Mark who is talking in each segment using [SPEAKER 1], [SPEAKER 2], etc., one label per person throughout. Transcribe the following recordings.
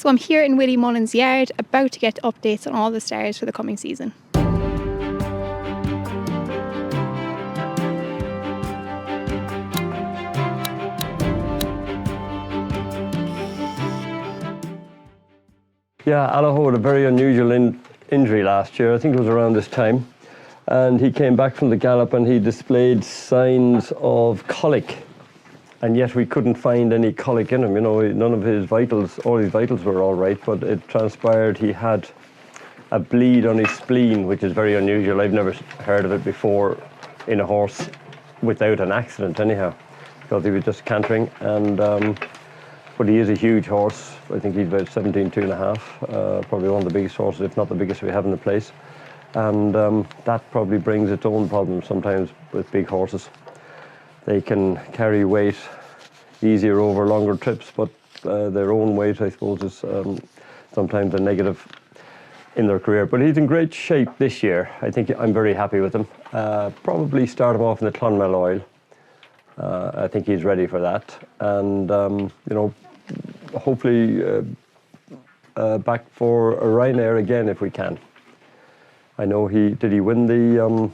[SPEAKER 1] So I'm here in Willie Mullins' yard, about to get updates on all the stars for the coming season.
[SPEAKER 2] Yeah, Allaho had a very unusual injury last year. I think it was around this time. And he came back from the gallop and he displayed signs of colic. And yet we couldn't find any colic in him. You know, none of his vitals, all his vitals were all right, but it transpired he had a bleed on his spleen, which is very unusual. I've never heard of it before in a horse without an accident anyhow, because he was just cantering. And but he is a huge horse. I think he's about 17.5, probably one of the biggest horses, if not the biggest we have in the place. And that probably brings its own problems sometimes with big horses. They can carry weight easier over longer trips, but their own weight, I suppose, is sometimes a negative in their career. But he's in great shape this year. I think I'm very happy with him. Probably start him off in the Clonmel oil. I think he's ready for that. And, you know, hopefully back for a Ryanair again if we can. I know did he win the...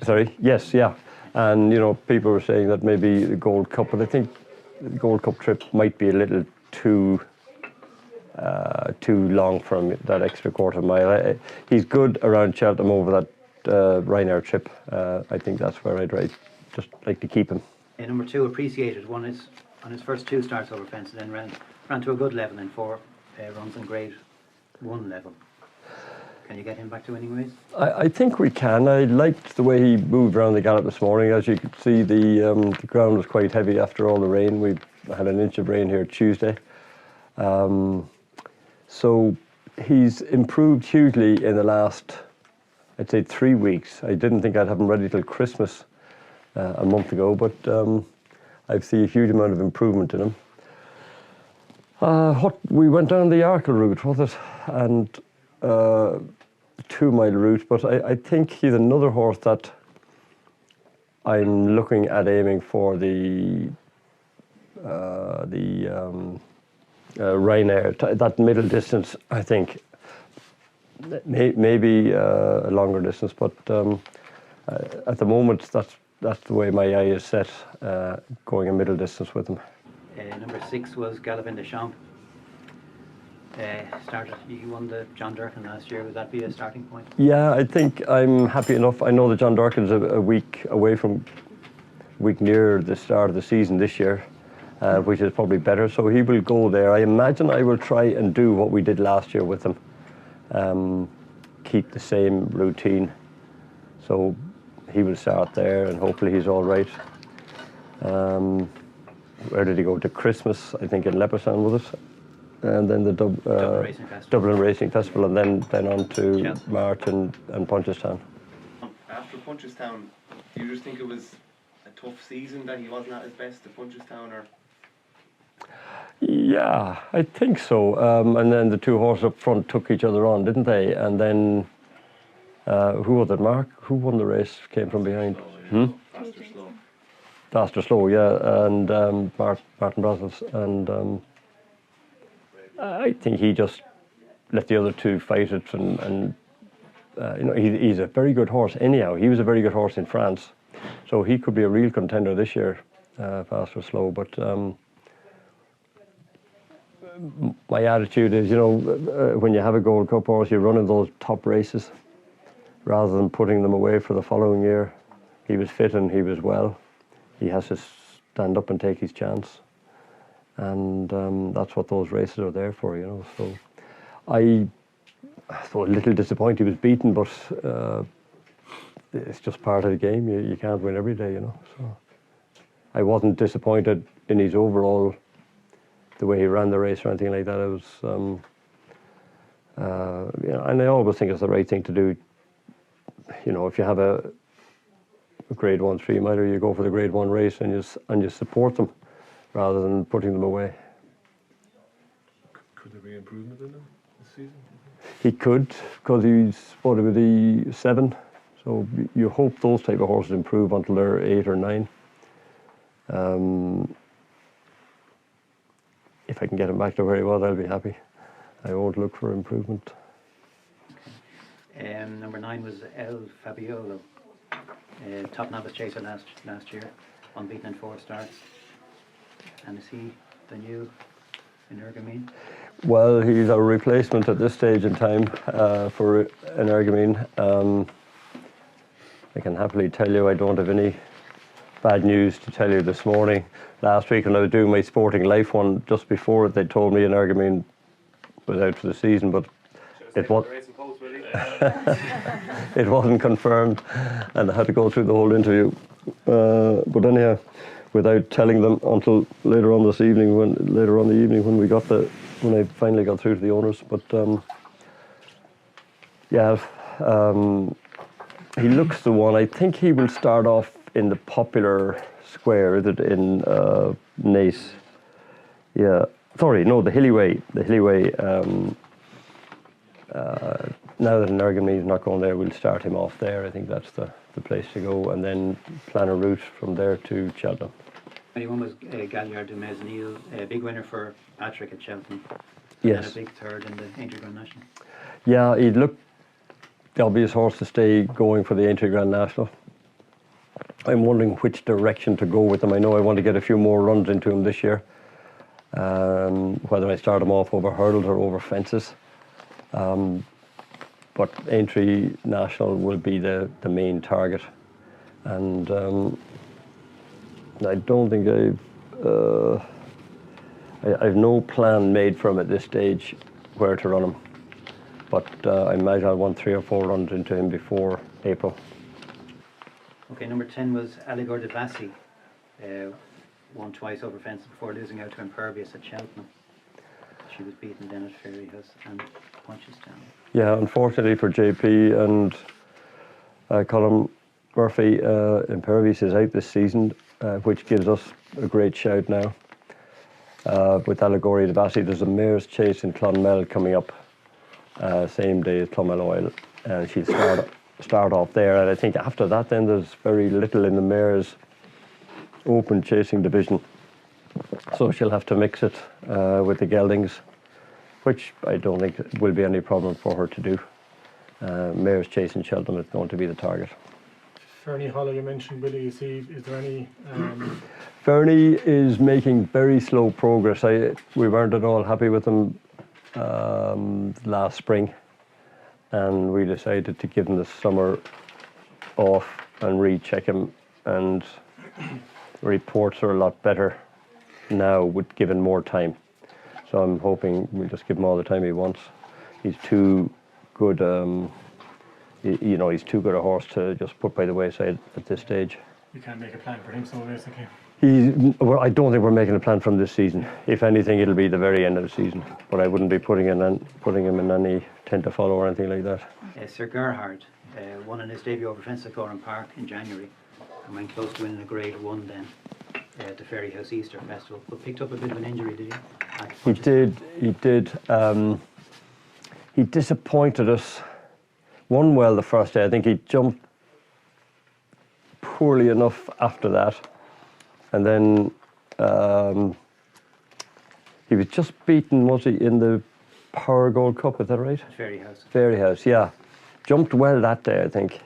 [SPEAKER 2] Sorry, yes, yeah. And, you know, people were saying that maybe the Gold Cup, but I think the Gold Cup trip might be a little too long for him, that extra quarter mile. He's good around Cheltenham over that Ryanair trip. I think that's where I'd just like to keep him.
[SPEAKER 3] Number 2, Appreciated, won on his first 2 starts over fence, and then ran to a good level in 4 runs in grade 1 level. Can you get him back to winning ways?
[SPEAKER 2] I think we can. I liked the way he moved around the gallop this morning. As you could see, the ground was quite heavy after all the rain. We had an inch of rain here Tuesday. So he's improved hugely in the last, I'd say, 3 weeks. I didn't think I'd have him ready till Christmas a month ago, but I see a huge amount of improvement in him. We went down the Arkle route, was it? And 2-mile route, but I think he's another horse that I'm looking at aiming for the Ryanair, that middle distance. I think maybe a longer distance, but at the moment that's the way my eye is set, going a middle distance with him.
[SPEAKER 3] Number 6 was Galopin de Champs. You won the John Durkin last year. Would that be a starting point?
[SPEAKER 2] Yeah, I think I'm happy enough. I know that John Durkin's a week near the start of the season this year, which is probably better. So he will go there. I imagine I will try and do what we did last year with him, keep the same routine. So he will start there, and hopefully he's all right. Where did he go? To Christmas, I think, in Leopardstown with us. And then the Dublin Racing Festival, and then on to March and Punchestown.
[SPEAKER 4] After Punchestown, do you just think it was a tough season, that he wasn't at his best at Punchestown, or?
[SPEAKER 2] Yeah, I think so. And then the 2 horses up front took each other on, didn't they? And then, who was it, Mark? Who won the race, came from behind? Faster Slow, yeah, and Martin Brussels. And I think he just let the other 2 fight it, and you know, he's a very good horse anyhow. He was a very good horse in France, so he could be a real contender this year, Faster Slow. But my attitude is, you know, when you have a Gold Cup horse, you run in those top races rather than putting them away for the following year. He was fit and he was well. He has to stand up and take his chance. And that's what those races are there for, you know. So I was a little disappointed he was beaten, but it's just part of the game. You can't win every day, you know. So I wasn't disappointed in his overall, the way he ran the race or anything like that. I was, you know, and I always think it's the right thing to do. You know, if you have a grade 1 3-miler, you go for the grade 1 race and you support them rather than putting them away.
[SPEAKER 4] Could there be improvement in him this season?
[SPEAKER 2] He could, because he's what, with the 7. So you hope those type of horses improve until they're 8 or 9. if I can get him back to where he was, I'll be happy. I won't look for improvement.
[SPEAKER 3] Number 9 was El Fabiolo, top novice chaser last year, unbeaten in 4 starts. And is he the new Energumene?
[SPEAKER 2] Well, he's a replacement at this stage in time for Energumene. I can happily tell you I don't have any bad news to tell you this morning. Last week when I was doing my Sporting Life one, just before it, they told me Energumene was out for the season, but it wasn't confirmed, and I had to go through the whole interview. But anyhow, without telling them until later on this evening, when I finally got through to the owners. But he looks the one. I think he will start off in the Popular Square, is it, in Naas? Yeah. Sorry, no, the Hilly Way. The Hilly Way. Now that Energumene is not going there, we'll start him off there. I think that's the place to go, and then plan a route from there to Cheltenham.
[SPEAKER 3] 21 was Galliard du Mesnil, a big winner for Patrick at Cheltenham.
[SPEAKER 2] Yes.
[SPEAKER 3] And a big third in the Aintree Grand National.
[SPEAKER 2] Yeah, he'd look the obvious horse to stay going for the Aintree Grand National. I'm wondering which direction to go with him. I know I want to get a few more runs into him this year. Whether I start him off over hurdles or over fences. But Aintree National will be the main target. And I don't think I've no plan made for him at this stage where to run him. But I imagine I'll want 3 or 4 runs into him before April.
[SPEAKER 3] Okay, number 10 was Allegor de Bassi. Won twice over fences before losing out to Impervious at Cheltenham. She was beaten then at Fairyhouse and Punchestown. Yeah,
[SPEAKER 2] unfortunately for JP and Colin Murphy, Impervious is out this season, which gives us a great shout now. With Allegoria de Bassi, there's a mare's chase in Clonmel coming up, same day as Clonmel Oil, and she'll start off there. And I think after that, then there's very little in the mare's open chasing division, so she'll have to mix it with the geldings, which I don't think will be any problem for her to do. Mare's chase in Cheltenham is going to be the target.
[SPEAKER 5] Fernie Hollow, you mentioned, Willie, is there any...
[SPEAKER 2] Fernie is making very slow progress. We weren't at all happy with him last spring, and we decided to give him the summer off and recheck him, and reports are a lot better now with given more time. So I'm hoping we'll just give him all the time he wants. He's too good, he's too good a horse to just put by the wayside at this stage.
[SPEAKER 5] You can't make a plan for him, so basically.
[SPEAKER 2] Well, I don't think we're making a plan from this season. If anything, it'll be the very end of the season. But I wouldn't be putting him in any tent to follow or anything like that.
[SPEAKER 3] Sir Gerhard won in his debut over fence at Goran Park in January, and went close to winning a Grade 1 then at the Fairyhouse Easter Festival, but picked up a bit of an injury, did he?
[SPEAKER 2] He did. He disappointed us. Won well the first day. I think he jumped poorly enough after that. And then he was just beaten, was he, in the Power Gold Cup, is that right?
[SPEAKER 3] Fairyhouse.
[SPEAKER 2] Fairyhouse, yeah. Jumped well that day, I think.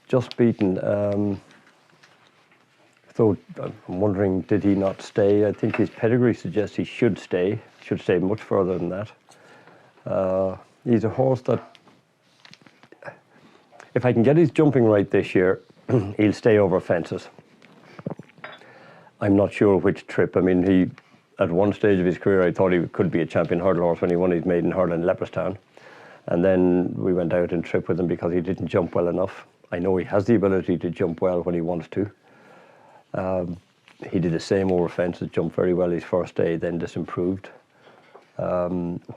[SPEAKER 2] Just beaten. So I'm wondering, did he not stay? I think his pedigree suggests he should stay much further than that. He's a horse that, if I can get his jumping right this year, he'll stay over fences. I'm not sure which trip. I mean, he, at one stage of his career, I thought he could be a champion hurdle horse when he won his maiden hurdle in Leopardstown. And then we went out and tripped with him because he didn't jump well enough. I know he has the ability to jump well when he wants to. He did the same over fences, jumped very well his first day, then disimproved. What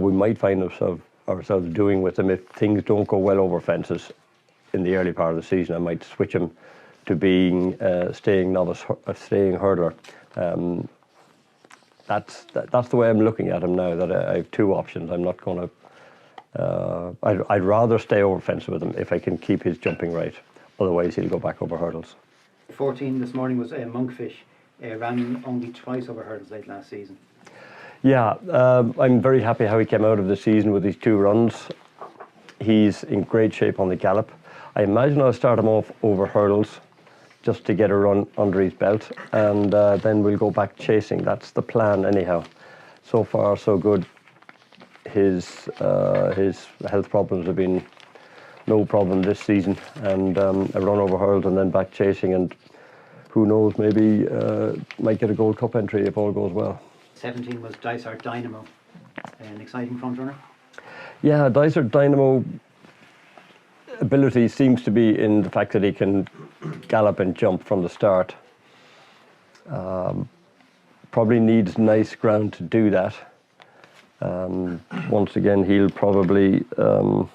[SPEAKER 2] we might find ourselves doing with him, if things don't go well over fences in the early part of the season, I might switch him to being staying hurdler. That's the way I'm looking at him now, that I have 2 options. I'm not going to... I'd rather stay over fences with him if I can keep his jumping right. Otherwise, he'll go back over hurdles.
[SPEAKER 3] 14 this morning was Monkfish. ran only twice over hurdles late last season.
[SPEAKER 2] Yeah, I'm very happy how he came out of the season with these 2 runs. He's in great shape on the gallop. I imagine I'll start him off over hurdles just to get a run under his belt, and then we'll go back chasing. That's the plan anyhow. So far so good. His health problems have been no problem this season, and a run over hurdles and then back chasing, and who knows, maybe might get a Gold Cup entry if all goes well.
[SPEAKER 3] 17 was Dysart Dynamo, an exciting front runner.
[SPEAKER 2] Yeah, Dysart Dynamo ability seems to be in the fact that he can gallop and jump from the start. Probably needs nice ground to do that. Once again, he'll probably I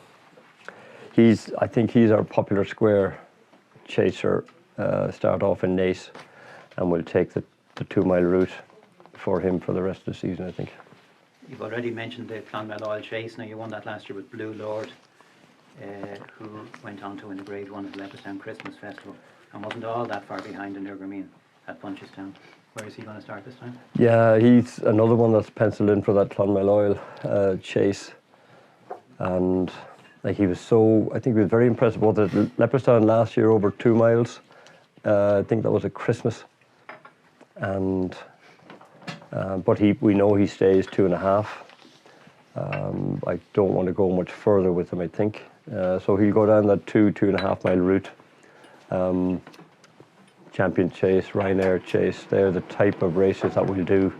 [SPEAKER 2] think he's our popular square chaser. Start off in Naas, and we'll take the 2-mile route for him for the rest of the season, I think.
[SPEAKER 3] You've already mentioned the Clonmel Oil Chase. Now, you won that last year with Blue Lord, who went on to win the Grade 1 at the Leopardstown Christmas Festival, and wasn't all that far behind in Nurgameen at Punchestown. Where is he going to start this time?
[SPEAKER 2] Yeah, he's another one that's penciled in for that Clonmel Oil Chase, and like he was I think he was very impressive both at Leopardstown last year over 2 miles. I think that was at Christmas, and but we know he stays 2.5. I don't want to go much further with him, I think. So he'll go down that 2.5 mile route. Champion Chase, Ryanair Chase, they're the type of races that we'll do,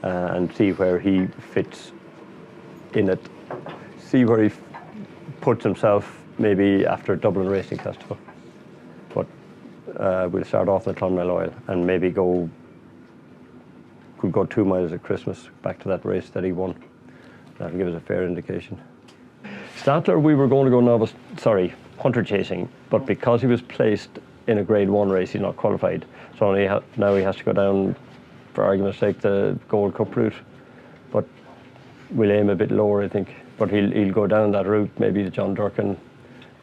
[SPEAKER 2] and see where he fits in it. See where he puts himself maybe after Dublin Racing Festival. But we'll start off the Clonmel Oil and maybe could go 2 miles at Christmas, back to that race that he won. That'll give us a fair indication. Statler, we were going to go hunter chasing, but because he was placed in a Grade 1 race, he's not qualified. So now he has to go down, for argument's sake, the Gold Cup route. But we'll aim a bit lower, I think. But he'll go down that route, maybe to John Durkin,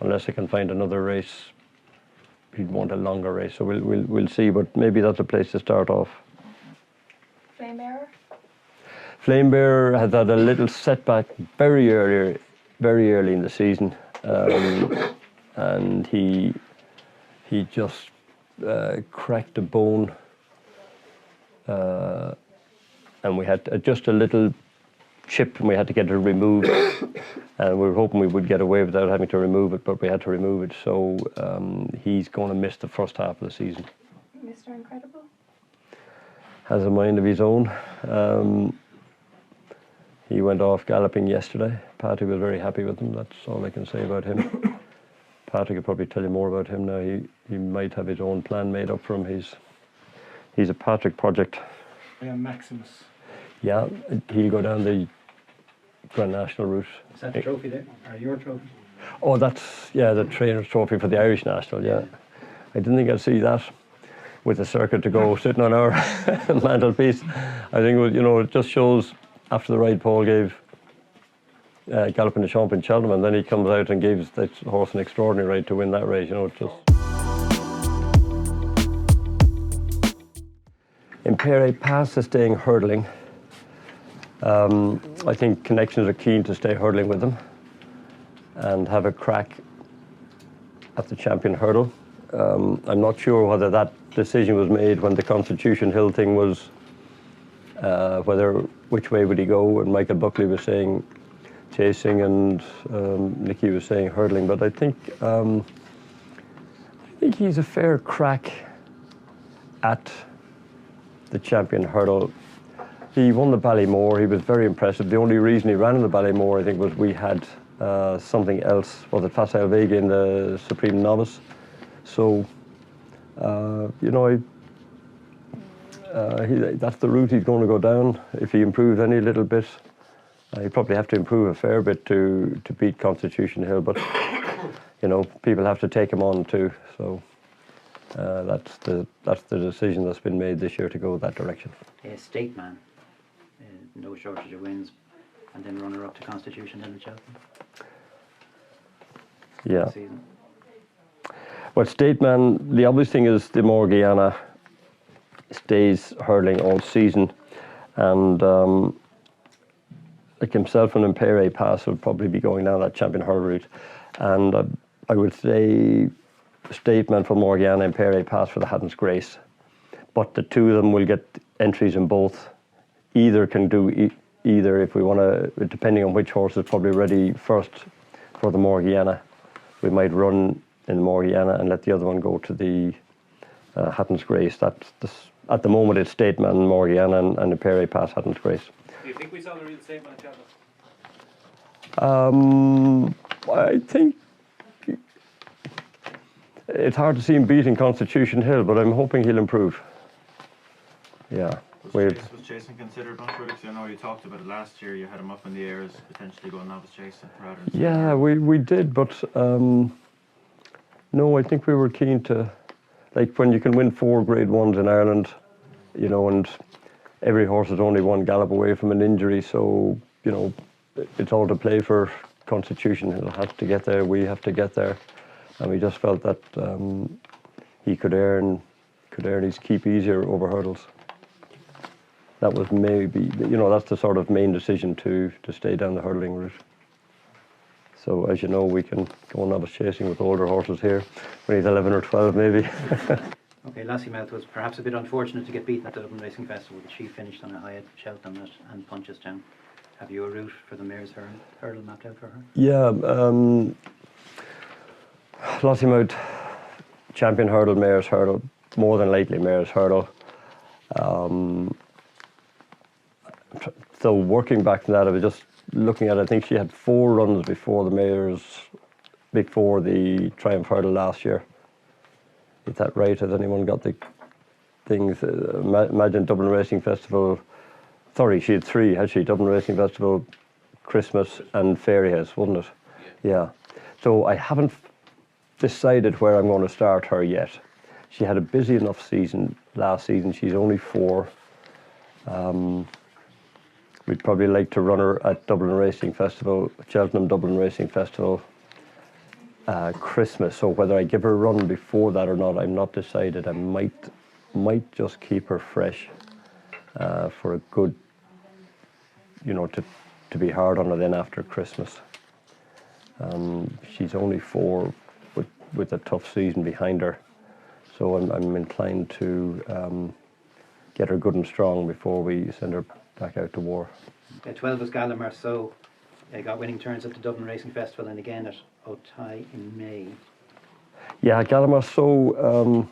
[SPEAKER 2] unless he can find another race. He'd want a longer race, so we'll see. But maybe that's a place to start off. Flame Bearer has had a little setback very early in the season, and he just cracked a bone, and we had just a little chip, and we had to get it removed. And we were hoping we would get away without having to remove it, but we had to remove it. So he's going to miss the first half of the season.
[SPEAKER 1] Mr. Incredible
[SPEAKER 2] has a mind of his own. He went off galloping yesterday. Patrick was very happy with him. That's all I can say about him. Patrick could probably tell you more about him now. He might have his own plan made up for him. He's a Patrick project.
[SPEAKER 5] Yeah, Maximus.
[SPEAKER 2] Yeah, he'll go down the Grand National route.
[SPEAKER 3] Is that the trophy there, or your trophy?
[SPEAKER 2] Oh, that's, yeah, the trainer's trophy for the Irish National, yeah. I didn't think I'd see that with the circuit to go sitting on our mantelpiece. I think, it just shows after the ride Paul gave Galloping the Champ in Cheltenham, and then he comes out and gives that horse an extraordinary ride to win that race, just... In Pair A, past the staying hurdling, I think connections are keen to stay hurdling with them and have a crack at the Champion Hurdle. I'm not sure whether that decision was made when the Constitution Hill thing was, which way would he go, and Michael Buckley was saying chasing and Nicky was saying hurdling, but I think he's a fair crack at the Champion Hurdle. He won the Ballymore. He was very impressive. The only reason he ran in the Ballymore, I think, was we had something else. Was it Facile Vega in the Supreme Novice? So, that's the route he's going to go down. If he improves any little bit, he'd probably have to improve a fair bit to beat Constitution Hill. But people have to take him on too. So. That's the decision that's been made this year to go that direction.
[SPEAKER 3] State man, no shortage of wins, and then runner up to Constitution in the Cheltenham.
[SPEAKER 2] Yeah. Well, State man, the obvious thing is the Morgiana stays hurdling all season, and like himself and Impere Pass will probably be going down that champion hurdle route, and I would say Stateman for Morgiana and Impere Pass for the Hatton's Grace, but the two of them will get entries in both. Either can do either if we want to, depending on which horse is probably ready first for the Morgiana. We might run in the Morgiana and let the other one go to the Hatton's Grace. That's at the moment it's Stateman, Morgiana, and Impere Pass, Hatton's Grace.
[SPEAKER 6] Do you think we saw the real Stateman at Cheltenham?
[SPEAKER 2] I think it's hard to see him beating Constitution Hill, but I'm hoping he'll improve. Yeah.
[SPEAKER 6] Was chasing considered on critics? I know you talked about it last year. You had him up in the air as potentially going novice chasing rather than.
[SPEAKER 2] Yeah, we did, but no, I think we were keen to, like when you can win 4 Grade 1s in Ireland, you know, and every horse is only one gallop away from an injury, so, you know, it's all to play for Constitution. He'll have to get there, we have to get there, and we just felt that he could earn his keep easier over hurdles. That was maybe, you know, that's the sort of main decision to stay down the hurdling route. So as you know, we can go novice chasing with older horses here when he's 11 or 12 maybe.
[SPEAKER 3] Okay, Lossiemouth was perhaps a bit unfortunate to get beaten at the Dublin Racing Festival, but she finished on a high at Cheltenham and Punchestown. Have you a route for the mare's hurdle mapped out for her?
[SPEAKER 2] Yeah, Lossiemouth, champion hurdle, mare's hurdle, more than likely mare's hurdle. So working back from that, I was just looking at, I think she had 4 runs before the Triumph Hurdle last year. Is that right? Has anyone got the things? Imagine Dublin Racing Festival. Sorry, she had 3, had she? Dublin Racing Festival, Christmas and Fairyhouse, wasn't it? Yeah. So I haven't decided where I'm going to start her yet. She had a busy enough season last season. She's only 4. We'd probably like to run her at Dublin Racing Festival, Cheltenham Dublin Racing Festival, Christmas. So whether I give her a run before that or not, I'm not decided. I might just keep her fresh for a good, you know, to be hard on her then after Christmas. She's only 4 with a tough season behind her, so I'm inclined to get her good and strong before we send her back out to war.
[SPEAKER 3] 12 was Gallimar, so got winning turns at the Dublin Racing Festival and again at Otay in May.
[SPEAKER 2] Yeah, Gallimar So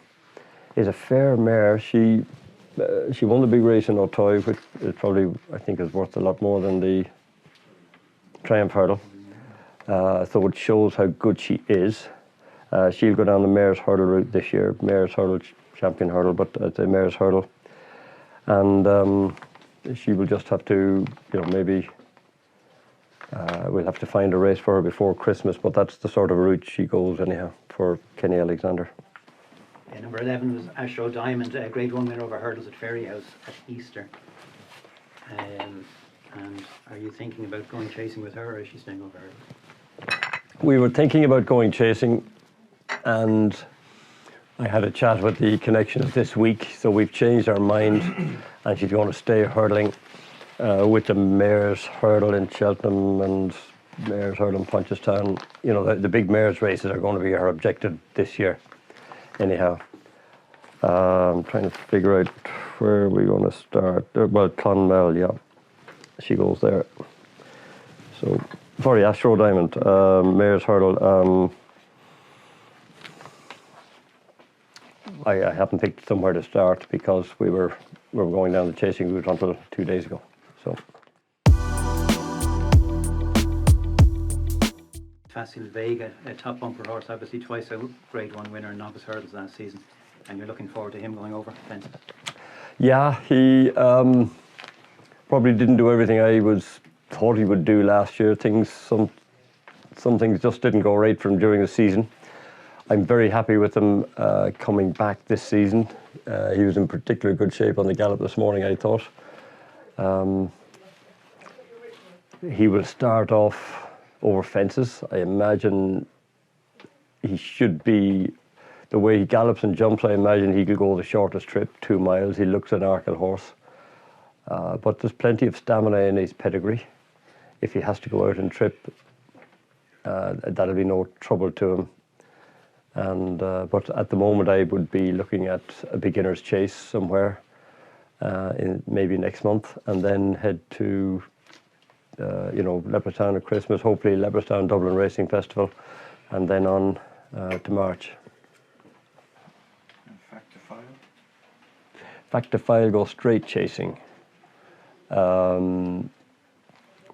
[SPEAKER 2] is a fair mare. She won the big race in Otay, which is probably, I think, is worth a lot more than the Triumph Hurdle. So it shows how good she is. She'll go down the mare's hurdle route this year, mare's hurdle, champion hurdle, but it's a mare's hurdle. And she will just have to, you know, maybe we'll have to find a race for her before Christmas, but that's the sort of route she goes anyhow for Kenny Alexander.
[SPEAKER 3] Number 11 was Ashrow Diamond, Grade 1 winner over hurdles at Fairyhouse at Easter. And are you thinking about going chasing with her, or is she staying over hurdles?
[SPEAKER 2] We were thinking about going chasing, and I had a chat with the connections this week, so we've changed our mind, and she's going to stay hurdling with the mare's hurdle in Cheltenham and mare's hurdle in Punchestown. You know, the big mare's races are going to be her objective this year. Anyhow, I'm trying to figure out where we're going to start. Well, Clonmel, yeah, she goes there. So, sorry, Ashrow Diamond, mare's hurdle. I haven't picked somewhere to start because we were going down the chasing route until 2 days ago. So.
[SPEAKER 3] Facile Vega, a top bumper horse, obviously twice a Grade 1 winner in Novice Hurdles last season, and you're looking forward to him going over fences.
[SPEAKER 2] Yeah, he probably didn't do everything I thought he would do last year. Some things just didn't go right for him during the season. I'm very happy with him coming back this season. He was in particular good shape on the gallop this morning, I thought. He will start off over fences. I imagine he should be the way he gallops and jumps, I imagine he could go the shortest trip, 2 miles. He looks an Arkle horse. But there's plenty of stamina in his pedigree. If he has to go out and trip, that'll be no trouble to him. And but at the moment, I would be looking at a beginner's chase somewhere, maybe next month, and then head to Leopardstown at Christmas, hopefully Leopardstown Dublin Racing Festival, and then on to March.
[SPEAKER 6] And fact to file?
[SPEAKER 2] Fact to file, go straight chasing.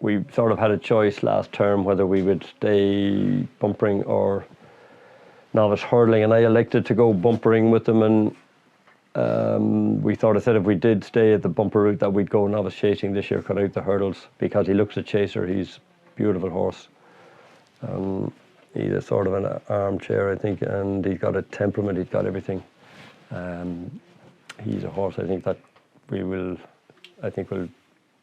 [SPEAKER 2] We sort of had a choice last term whether we would stay bumpering or novice hurdling, and I elected to go bumpering with them, and we sort of said if we did stay at the bumper route that we'd go novice chasing this year, cut out the hurdles, because he looks a chaser. He's a beautiful horse. He's a sort of an armchair, I think, and he's got a temperament, he's got everything. He's a horse I think that will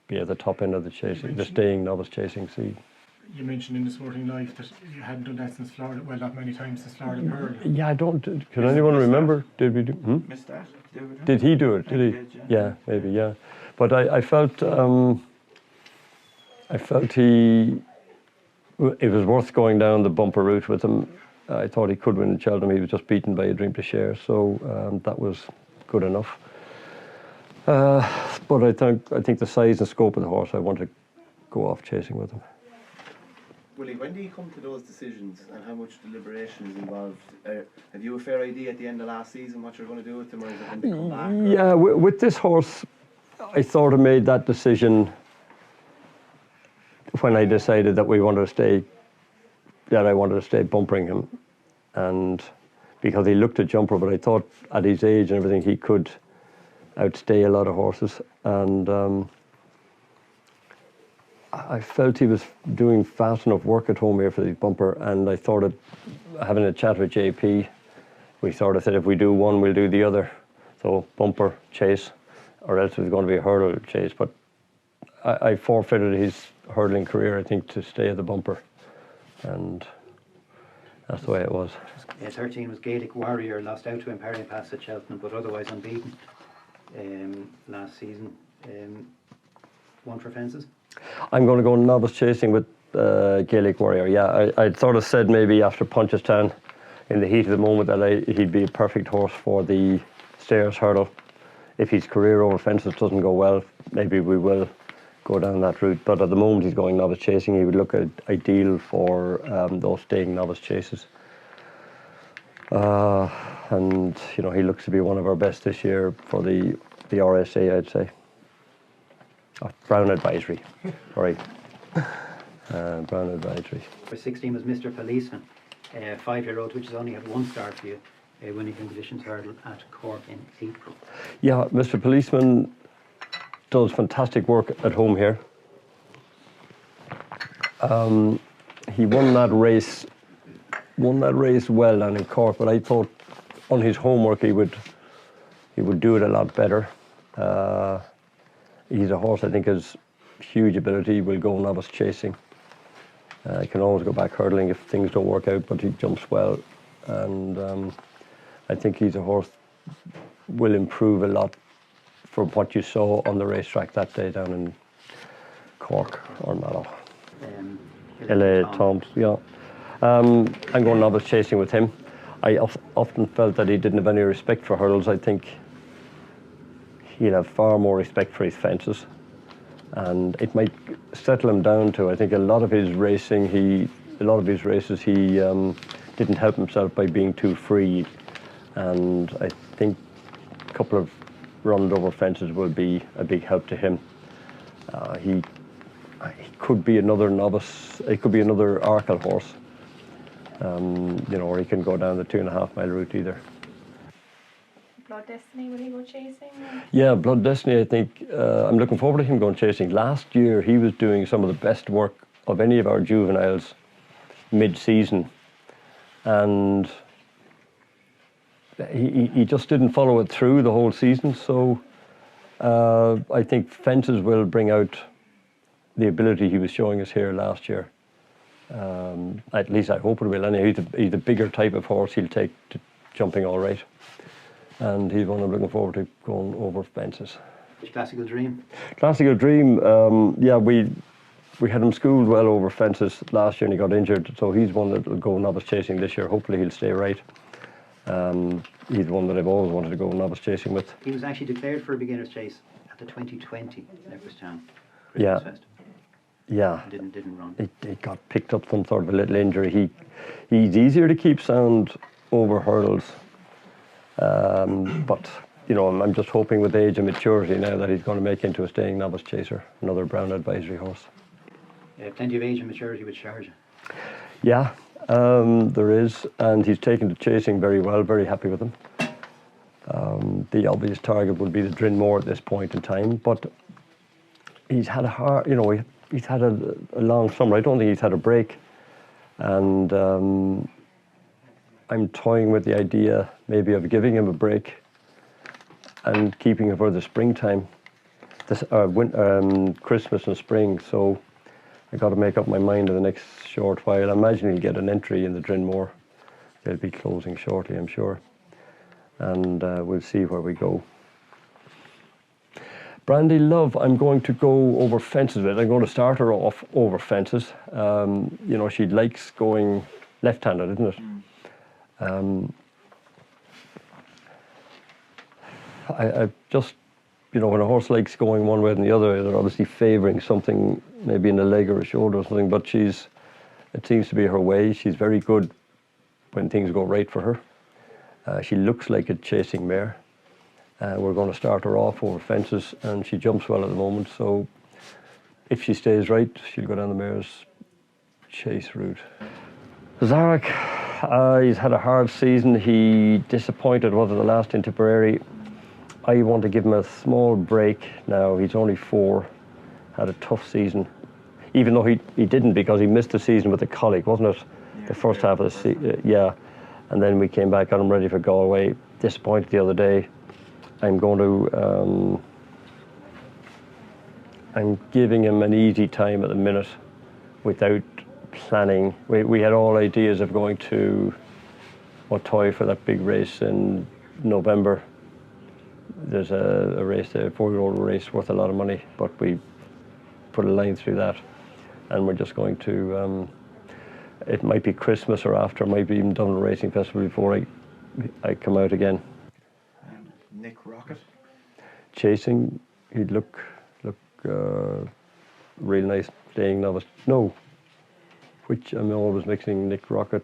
[SPEAKER 2] be at the top end of the chasing, the staying novice chasing scene.
[SPEAKER 5] You mentioned in the sporting life that you hadn't done that since Florida, well, not many times since Florida Pearl.
[SPEAKER 2] Yeah, I don't. Can anyone remember? Did we do?
[SPEAKER 6] Missed that?
[SPEAKER 2] Did he do it? Did he?
[SPEAKER 6] Did,
[SPEAKER 2] Yeah, maybe. Yeah, but I felt he. It was worth going down the bumper route with him. I thought he could win in Cheltenham. He was just beaten by A Dream to Share, so that was good enough. But I think the size and scope of the horse, I want to go off chasing with him.
[SPEAKER 4] Willie, when do you come to those decisions and how much deliberation is involved? Have you a fair idea at the end of last season what you're going to do with them, or is it when they come back?
[SPEAKER 2] Yeah, with this horse, I sort of made that decision when I decided that I wanted to stay bumpering him, and because he looked a jumper, but I thought at his age and everything he could outstay a lot of horses, and I felt he was doing fast enough work at home here for the bumper, and I thought of having a chat with JP. We sort of said if we do one, we'll do the other. So bumper, chase, or else it was going to be a hurdle chase. But I forfeited his hurdling career, I think, to stay at the bumper, and that's the way it was.
[SPEAKER 3] 13 was Gaelic Warrior, lost out to Imperial Pass at Cheltenham, but otherwise unbeaten last season. One for fences?
[SPEAKER 2] I'm going to go novice chasing with Gaelic Warrior. Yeah, I'd sort of said maybe after Punchestown, in the heat of the moment, that he'd be a perfect horse for the Stayers Hurdle. If his career over fences doesn't go well, maybe we will go down that route. But at the moment, he's going novice chasing. He would look ideal for those staying novice chases. And he looks to be one of our best this year for the RSA, I'd say. Brown Advisory, sorry. Brown Advisory.
[SPEAKER 3] For 16 was Mr. Policeman, a 5-year-old which has only had one start for you, winning Conditions Hurdle at Cork in April.
[SPEAKER 2] Yeah, Mr. Policeman does fantastic work at home here. He won that race well and in Cork, but I thought on his homework he would do it a lot better. He's a horse I think has huge ability. Will go novice chasing. He can always go back hurdling if things don't work out, but he jumps well, and I think he's a horse will improve a lot from what you saw on the racetrack that day down in Cork or Mallow. L.A. Toms, yeah. I'm going novice chasing with him. I often felt that he didn't have any respect for hurdles. I think he'll have far more respect for his fences, and it might settle him down to, I think, a lot of his races he didn't help himself by being too free, and I think a couple of runned over fences will be a big help to him. He could be another novice, it could be another Arkle horse, or he can go down the 2.5 mile route either.
[SPEAKER 1] Blood Destiny, will he go chasing?
[SPEAKER 2] Yeah, Blood Destiny, I think, I'm looking forward to him going chasing. Last year, he was doing some of the best work of any of our juveniles mid-season. And he just didn't follow it through the whole season. So I think fences will bring out the ability he was showing us here last year. At least I hope it will. And he's a bigger type of horse. He'll take jumping all right. And he's one I'm looking forward to going over fences.
[SPEAKER 3] Which classical dream?
[SPEAKER 2] Classical dream, yeah, we had him schooled well over fences last year and he got injured, so he's one that will go novice chasing this year. Hopefully he'll stay right. He's one that I've always wanted to go novice chasing with.
[SPEAKER 3] He was actually declared for a beginner's chase at the 2020 Leopardstown Christmas
[SPEAKER 2] Yeah.
[SPEAKER 3] Festival.
[SPEAKER 2] Yeah.
[SPEAKER 3] Didn't run.
[SPEAKER 2] He got picked up some sort of a little injury. He's easier to keep sound over hurdles. But, you know, I'm just hoping with age and maturity now that he's going to make into a staying novice chaser, another Brown advisory horse.
[SPEAKER 3] Plenty of age and maturity with Sharjah.
[SPEAKER 2] Yeah, there is, and he's taken to chasing very well, very happy with him. The obvious target would be the Drinmore at this point in time, but he's had a hard, you know, he's had a long summer. I don't think he's had a break, and I'm toying with the idea maybe of giving him a break and keeping him for the springtime, Christmas and spring. So I got to make up my mind in the next short while. I imagine he'll get an entry in the Drinmore. They'll be closing shortly, I'm sure, and we'll see where we go. Brandy Love, I'm going to go over fences with. I'm going to start her off over fences. You know, she likes going left-handed, isn't it? I just, you know, when a horse likes going one way than the other, they're obviously favouring something, maybe in the leg or a shoulder or something, but it seems to be her way. She's very good when things go right for her. She looks like a chasing mare. We're going to start her off over fences, and she jumps well at the moment, so if she stays right, she'll go down the mare's chase route. Zarek, he's had a hard season. He disappointed, was it the last in Tipperary? I want to give him a small break now. He's only 4, had a tough season, even though he didn't, because he missed the season with the colic, wasn't it?
[SPEAKER 6] Yeah,
[SPEAKER 2] the first half of the season, yeah. And then we came back, got him ready for Galway. Disappointed the other day. I'm giving him an easy time at the minute without planning. We had all ideas of going to Toy for that big race in November. There's a race there, a 4-year-old race worth a lot of money, but we put a line through that, and we're just going to, it might be Christmas or after, might be even Dublin Racing Festival before I come out again.
[SPEAKER 6] Nick Rocket.
[SPEAKER 2] Chasing, he'd look real nice, staying novice. No, which I'm always mixing Nick Rocket.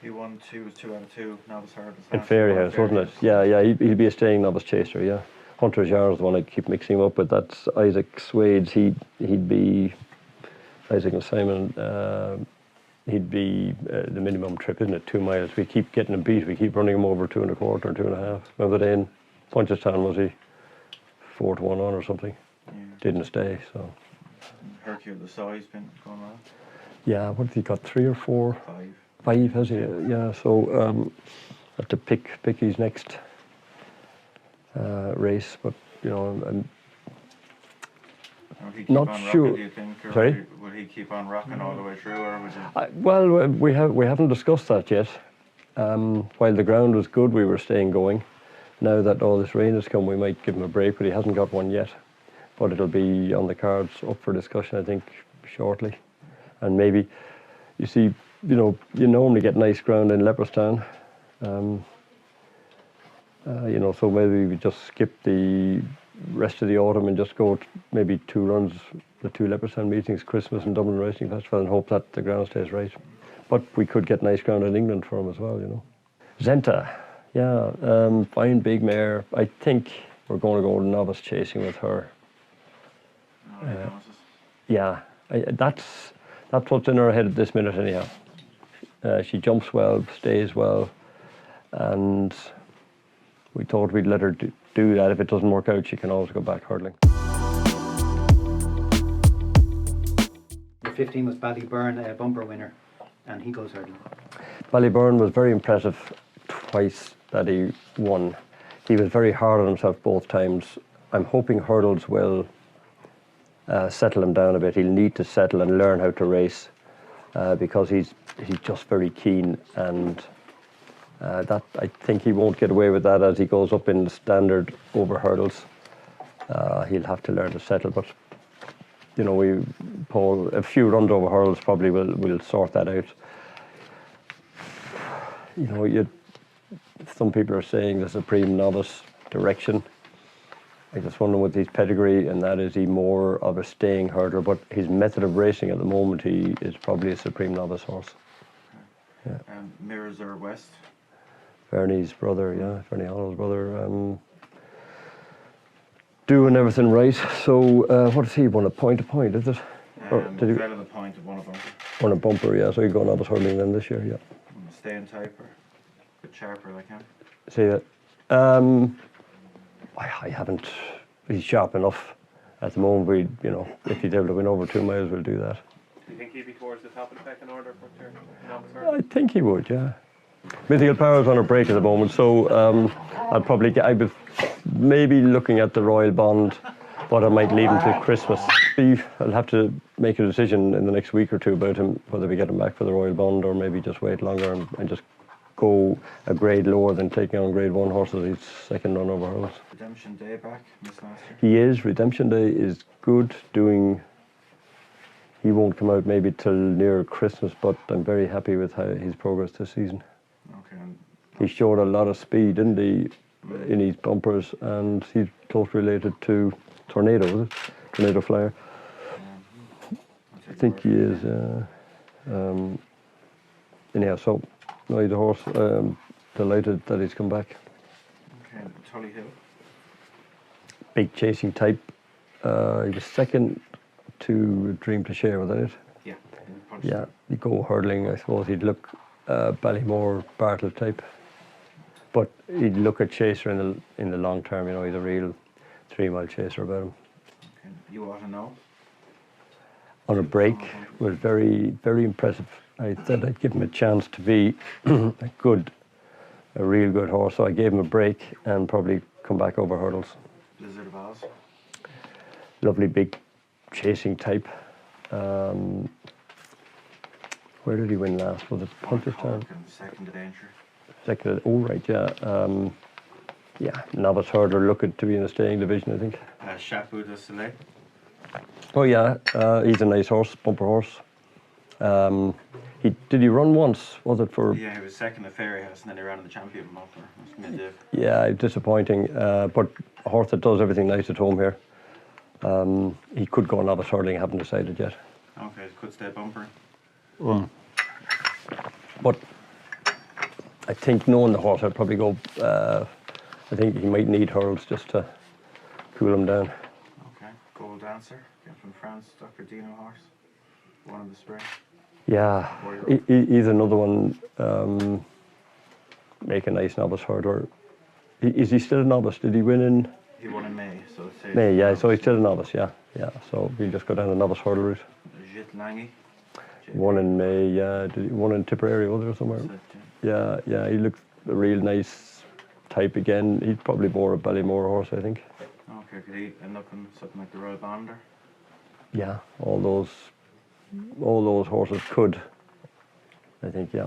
[SPEAKER 6] He won 2 out of 2 Novice Hurdlers.
[SPEAKER 2] In Fairyhouse, wasn't it? Yeah, he'd be a staying novice chaser, yeah. Hunter's Yard is the one I keep mixing him up with. That's Isaac Swades. He'd be, Isaac and Simon, he'd be the minimum trip, isn't it? 2 miles. We keep getting him beat. We keep running him over 2 1/4 and 2 1/2. Remember the day in Punchestown, was he 4-1 on or something?
[SPEAKER 6] Yeah.
[SPEAKER 2] Didn't stay, so.
[SPEAKER 6] Hercule the size been going on.
[SPEAKER 2] Yeah, what has he got, 3 or 4?
[SPEAKER 6] 5.
[SPEAKER 2] 5, has he? Yeah, so have to pick his next race, but you know, I'm
[SPEAKER 6] Will he keep
[SPEAKER 2] not
[SPEAKER 6] on
[SPEAKER 2] sure.
[SPEAKER 6] Rocking, do you think, or
[SPEAKER 2] Sorry?
[SPEAKER 6] will he keep on rocking all the way through, or would you?
[SPEAKER 2] well, we haven't discussed that yet. While the ground was good, we were staying going. Now that all this rain has come, we might give him a break, but he hasn't got one yet. But it'll be on the cards, up for discussion, I think, shortly. And maybe, you see, you normally get nice ground in Leopardstown. So maybe we just skip the rest of the autumn and just go maybe 2 runs, the 2 Leopardstown meetings, Christmas and Dublin Racing Festival, and hope that the ground stays right. But we could get nice ground in England for him as well, Zenta, yeah, fine big mare. I think we're going to go novice chasing with her. Yeah, that's what's in her head at this minute anyhow. She jumps well, stays well, and we thought we'd let her do that. If it doesn't work out, she can always go back hurdling.
[SPEAKER 3] The 15 was Ballyburn, a bumper winner, and he goes hurdling.
[SPEAKER 2] Ballyburn was very impressive twice that he won. He was very hard on himself both times. I'm hoping hurdles will settle him down a bit. He'll need to settle and learn how to race because he's just very keen, and That I think he won't get away with that as he goes up in the standard over hurdles. He'll have to learn to settle, but you know, Paul, a few runs over hurdles probably will sort that out. You know, some people are saying the supreme novice direction. I just wonder with his pedigree, and that is he more of a staying hurdler, but his method of racing at the moment, he is probably a supreme novice horse.
[SPEAKER 6] Yeah. Mirrors or West?
[SPEAKER 2] Vernie's brother, yeah, Vernie Hollow's brother. Doing everything right. So, what does he won? A point, is it? Or did he
[SPEAKER 6] Fell on the point of one of them.
[SPEAKER 2] won a bumper? Yeah, so he's going novice hurling then this year, yeah.
[SPEAKER 6] Staying type or a bit sharper like him?
[SPEAKER 2] See that? I haven't. He's sharp enough. At the moment, you know, if he's able to win over 2 miles, we'll do that.
[SPEAKER 7] Do you think he'd be towards the top of the pecking order for your novice
[SPEAKER 2] I
[SPEAKER 7] hurdle?
[SPEAKER 2] think he would, yeah. Mythical Power's on a break at the moment, so I was maybe looking at the Royal Bond, but I might leave him till Christmas. I'll have to make a decision in the next week or two about him, whether we get him back for the Royal Bond or maybe just wait longer and just go a grade lower than taking on grade 1 horses. He's second run over hurdles.
[SPEAKER 6] Redemption Day back, missed last year.
[SPEAKER 2] He is. Redemption Day is good. He won't come out maybe till near Christmas, but I'm very happy with his progress this season.
[SPEAKER 6] Okay.
[SPEAKER 2] He showed a lot of speed, didn't he, in his bumpers, and he's close related to Tornado, was it? Tornado Flyer. I think he is. Anyhow, so no, he's a horse. Delighted that he's come back.
[SPEAKER 6] Okay, Tully Hill.
[SPEAKER 2] Big chasing type. He was second to Dream to Share, was that it?
[SPEAKER 6] Yeah.
[SPEAKER 2] Yeah, you go hurdling, I suppose he'd look Ballymore Bartle type, but he'd look at chaser in the long term. You know, he's a real 3 mile chaser about him.
[SPEAKER 6] Okay. You ought to know.
[SPEAKER 2] On a break was very, very impressive. I said I'd give him a chance to be a real good horse, so I gave him a break and probably come back over hurdles.
[SPEAKER 6] Blizzard of Oz.
[SPEAKER 2] Lovely big chasing type. Where did he win last? Was it Punchestown?
[SPEAKER 6] Second to Danger.
[SPEAKER 2] Second, oh right, yeah. Yeah, novice hurdler looking to be in the staying division, I think.
[SPEAKER 6] Chapeau de Soleil.
[SPEAKER 2] Oh yeah, he's a nice horse, bumper horse. Did he run once? Was it for?
[SPEAKER 6] Yeah, he was second at Fairy House and then he ran in the champion bumper. Mid-div.
[SPEAKER 2] Yeah, disappointing. But a horse that does everything nice at home here. He could go novice hurdling, I haven't decided yet.
[SPEAKER 6] Okay, could stay bumper.
[SPEAKER 2] But I think knowing the horse, I'd probably go. I think he might need hurdles just to cool him down.
[SPEAKER 6] Okay, Gold Dancer, again from France, Dr. Dino horse. One in the spring.
[SPEAKER 2] Yeah, he's another one. Make a nice novice hurdler. Is he still a novice? Did he win in?
[SPEAKER 6] He won in May, so it's safe.
[SPEAKER 2] May, yeah, so he's still a novice, yeah. So we'll just go down the novice hurdle route.
[SPEAKER 6] Jit Langy.
[SPEAKER 2] Won in May, yeah. Did he won in Tipperary, was there somewhere? Yeah, he looks a real nice type again. He's probably more a Ballymore horse, I think.
[SPEAKER 6] Okay, could he end up in something like the Royal Bonder?
[SPEAKER 2] Yeah, all those horses could, I think, yeah.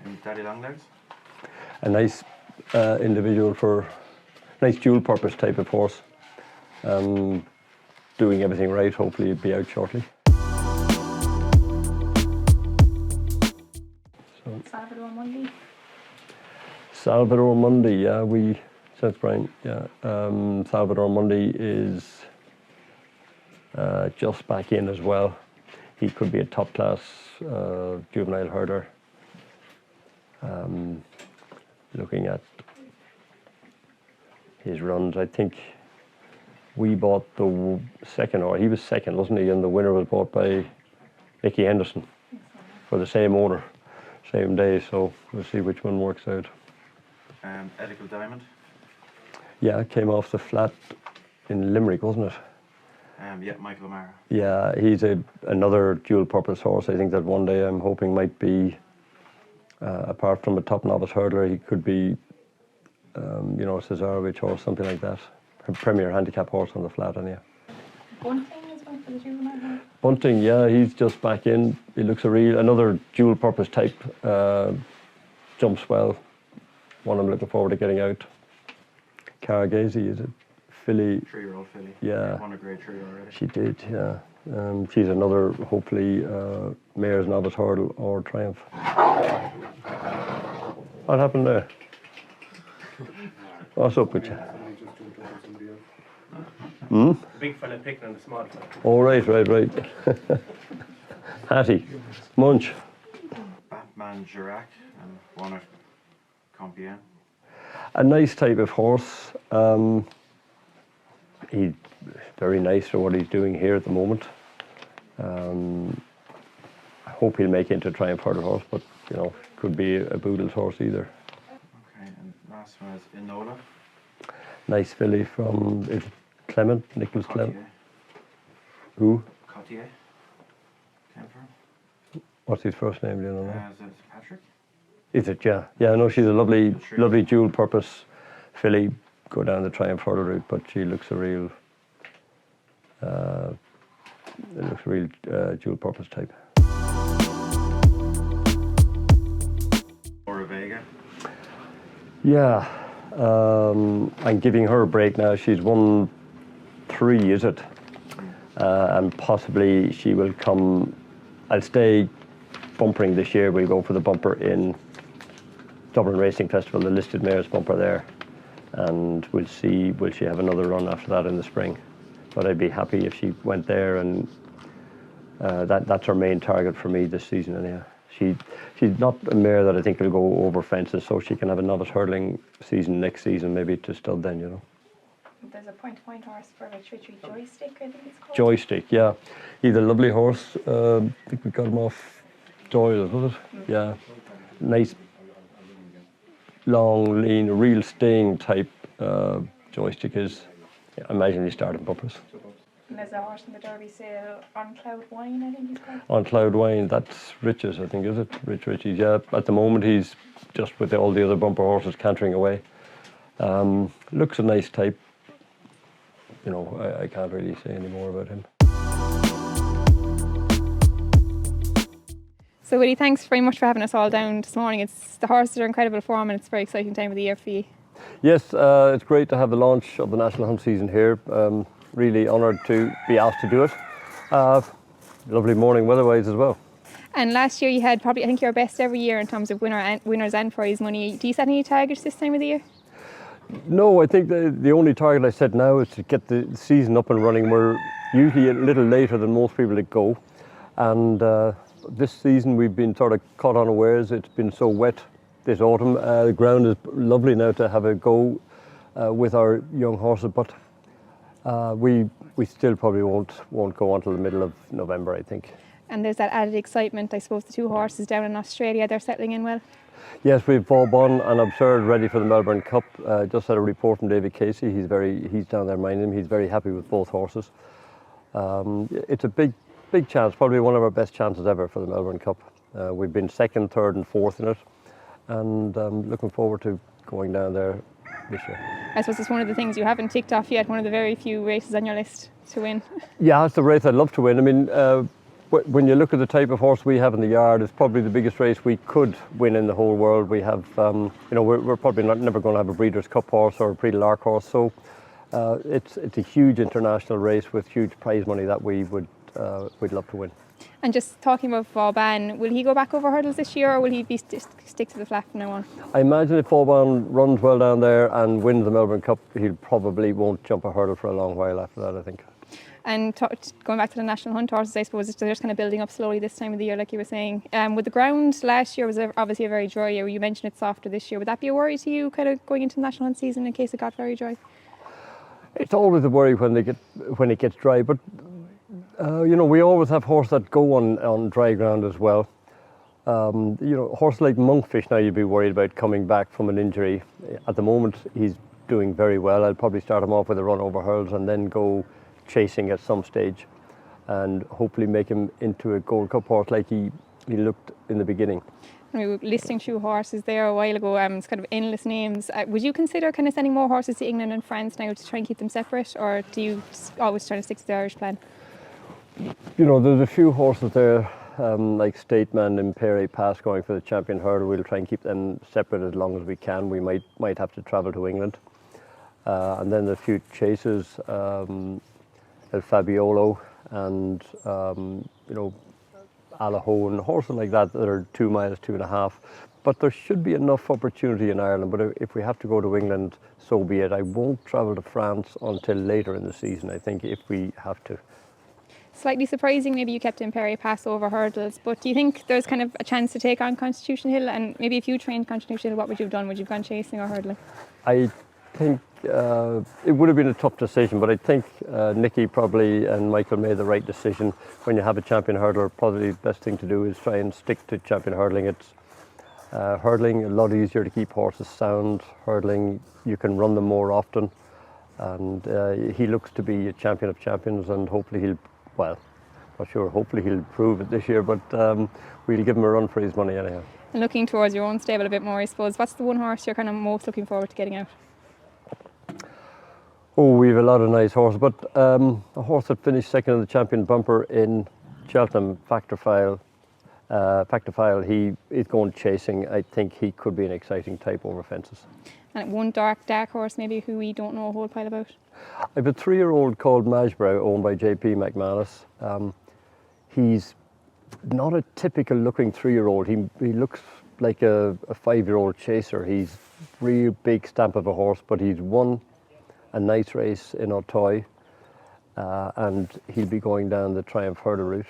[SPEAKER 6] And Daddy Longlegs?
[SPEAKER 2] A nice individual for nice dual purpose type of horse. Doing everything right, hopefully he'll be out shortly.
[SPEAKER 1] Salvador Monday.
[SPEAKER 2] Salvador Monday, yeah, since Brian, yeah. Salvador Monday is just back in as well. He could be a top class juvenile hurdler. Looking at his runs, I think we bought the second, or he was second, wasn't he? And the winner was bought by Nicky Henderson for the same owner, same day. So we'll see which one works out.
[SPEAKER 6] Edical Diamond?
[SPEAKER 2] Yeah, it came off the flat in Limerick, wasn't it?
[SPEAKER 6] Yeah, Michael O'Mara.
[SPEAKER 2] Yeah, he's another dual-purpose horse. I think that one day I'm hoping might be, apart from a top novice hurdler, he could be, a Cesarovich horse, something like that. A premier handicap horse on the flat, anyhow.
[SPEAKER 1] Bunting as well for the juvenile hurdle.
[SPEAKER 2] Bunting, yeah, he's just back in. He looks another dual-purpose type. Jumps well, one I'm looking forward to getting out. Caragazy is a filly.
[SPEAKER 6] 3-year-old filly.
[SPEAKER 2] Yeah.
[SPEAKER 6] Won a grade 3 already.
[SPEAKER 2] She did, yeah. She's another, hopefully, Mayor's Novice Hurdle or Triumph. What happened there? What's up with you? Hmm?
[SPEAKER 7] The big fella picking on the small fella.
[SPEAKER 2] Oh, right. Hattie, Munch.
[SPEAKER 6] Batman Girac and won at Compiègne.
[SPEAKER 2] A nice type of horse. He's very nice for what he's doing here at the moment. I hope he'll make it into a Triumph Hurdle horse, but you know, could be a Boodle's horse either.
[SPEAKER 6] Okay, and last one is Inola.
[SPEAKER 2] Nice filly from Nicholas Clement.
[SPEAKER 6] Cotier.
[SPEAKER 2] Who?
[SPEAKER 6] Cotier. Came from.
[SPEAKER 2] What's his first name? Do you know?
[SPEAKER 6] Is it Patrick?
[SPEAKER 2] Is it? Yeah. Yeah, I know she's a lovely dual purpose filly. Go down the Triumph Hurdle route, but she looks a real dual purpose type.
[SPEAKER 6] Or Vega.
[SPEAKER 2] Yeah, I'm giving her a break now. She's won 3, is it? And possibly she will come. I'll stay bumpering this year. We'll go for the bumper in Dublin Racing Festival, the listed mayor's bumper there. And we'll see, will she have another run after that in the spring? But I'd be happy if she went there, and that's her main target for me this season anyhow. She's not a mare that I think will go over fences, so she can have a novice hurdling season next season, maybe to stud then, you know.
[SPEAKER 1] There's a point-to-point horse for a Trickery Joystick, I think it's called.
[SPEAKER 2] Joystick, yeah. He's a lovely horse. I think we got him off Doyle, was it? Yeah. Nice, long, lean, real staying type Joystick is. I imagine he's starting bumpers.
[SPEAKER 1] And there's a horse in the Derby sale, On Cloud Wine, I think he's called.
[SPEAKER 2] On Cloud Wine, that's Rich's, I think, is it? Richie's, yeah. At the moment, he's just with all the other bumper horses cantering away. Looks a nice type. You know, I can't really say any more about him.
[SPEAKER 1] So Willie, thanks very much for having us all down this morning. The horses are in incredible form and it's a very exciting time of the year for you.
[SPEAKER 2] Yes, it's great to have the launch of the National Hunt season here. Really honoured to be asked to do it. Lovely morning weather-wise as well.
[SPEAKER 1] And last year you had probably, I think, your best every year in terms of winners and prize money. Do you set any targets this time of the year?
[SPEAKER 2] No, I think the only target I set now is to get the season up and running. We're usually a little later than most people that go. And this season we've been sort of caught unawares. It's been so wet this autumn. The ground is lovely now to have a go with our young horses, but we still probably won't go until the middle of November, I think.
[SPEAKER 1] And there's that added excitement. I suppose the 2 horses down in Australia, they're settling in well.
[SPEAKER 2] Yes, we've Vauban and Absurd ready for the Melbourne Cup. Just had a report from David Casey. He's down there minding him. He's very happy with both horses. It's a big chance, probably one of our best chances ever for the Melbourne Cup. We've been 2nd, 3rd and 4th in it, and looking forward to going down there this year.
[SPEAKER 1] I suppose it's one of the things you haven't ticked off yet, one of the very few races on your list to win. Yeah,
[SPEAKER 2] it's the race I'd love to win. I mean, when you look at the type of horse we have in the yard, it's probably the biggest race we could win in the whole world. We have, we're probably never going to have a Breeders' Cup horse or a Prix de l'Arc horse, so it's a huge international race with huge prize money that we'd love to win.
[SPEAKER 1] And just talking about Vauban, will he go back over hurdles this year, or will he stick to the flat from now on?
[SPEAKER 2] I imagine if Vauban runs well down there and wins the Melbourne Cup, he probably won't jump a hurdle for a long while after that, I think.
[SPEAKER 1] And going back to the National Hunt horses, I suppose they're just kind of building up slowly this time of the year, like you were saying. With the ground last year was obviously a very dry year. You mentioned it's softer this year. Would that be a worry to you, kind of going into the National Hunt season in case it got very dry?
[SPEAKER 2] It's always a worry when it gets dry, but we always have horses that go on dry ground as well. Horses like Monkfish now you'd be worried about coming back from an injury. At the moment he's doing very well. I'll probably start him off with a run over hurdles and then go chasing at some stage and hopefully make him into a Gold Cup horse like he looked in the beginning.
[SPEAKER 1] We were listing 2 horses there a while ago. It's kind of endless names. Would you consider kind of sending more horses to England and France now to try and keep them separate, or do you always try to stick to the Irish plan?
[SPEAKER 2] There's a few horses there like Stateman and Perry Pass going for the champion hurdle. We'll try and keep them separate as long as we can. We might have to travel to England. And then the few chasers, El Fabiolo and Alahone, horses like that are 2 miles, 2.5. But there should be enough opportunity in Ireland. But if we have to go to England, so be it. I won't travel to France until later in the season, I think, if we have to.
[SPEAKER 1] Slightly surprising, maybe you kept in Perry Pass over hurdles, but do you think there's kind of a chance to take on Constitution Hill? And maybe if you trained Constitution Hill, what would you have done? Would you have gone chasing or hurdling?
[SPEAKER 2] I think it would have been a tough decision, but I think Nicky probably and Michael made the right decision. When you have a champion hurdler, probably the best thing to do is try and stick to champion hurdling. It's hurdling a lot easier to keep horses sound. Hurdling, you can run them more often, and he looks to be a champion of champions, and hopefully he'll, well, not sure, hopefully he'll prove it this year, but we'll give him a run for his money anyhow.
[SPEAKER 1] And looking towards your own stable a bit more, I suppose, what's the one horse you're kind of most looking forward to getting out?
[SPEAKER 2] Oh, we have a lot of nice horses, but a horse that finished second in the champion bumper in Cheltenham, Factorfile, he is going chasing. I think he could be an exciting type over fences.
[SPEAKER 1] And one dark horse maybe who we don't know a whole pile about?
[SPEAKER 2] I have a 3-year-old called Majbrow, owned by JP McManus. He's not a typical looking 3-year-old. He looks like a 5-year-old chaser. He's real big stamp of a horse, but he's won a nice race in Auteuil, and he'll be going down the Triumph Hurdle route.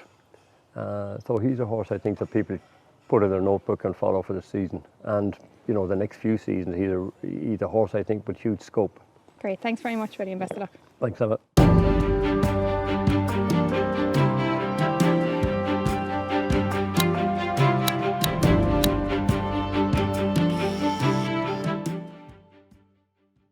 [SPEAKER 2] So he's a horse I think that people put in their notebook and follow for the season. And the next few seasons, he's a horse I think with huge scope.
[SPEAKER 1] Great, thanks very much, Willie, and best of luck.
[SPEAKER 2] Thanks, Emma.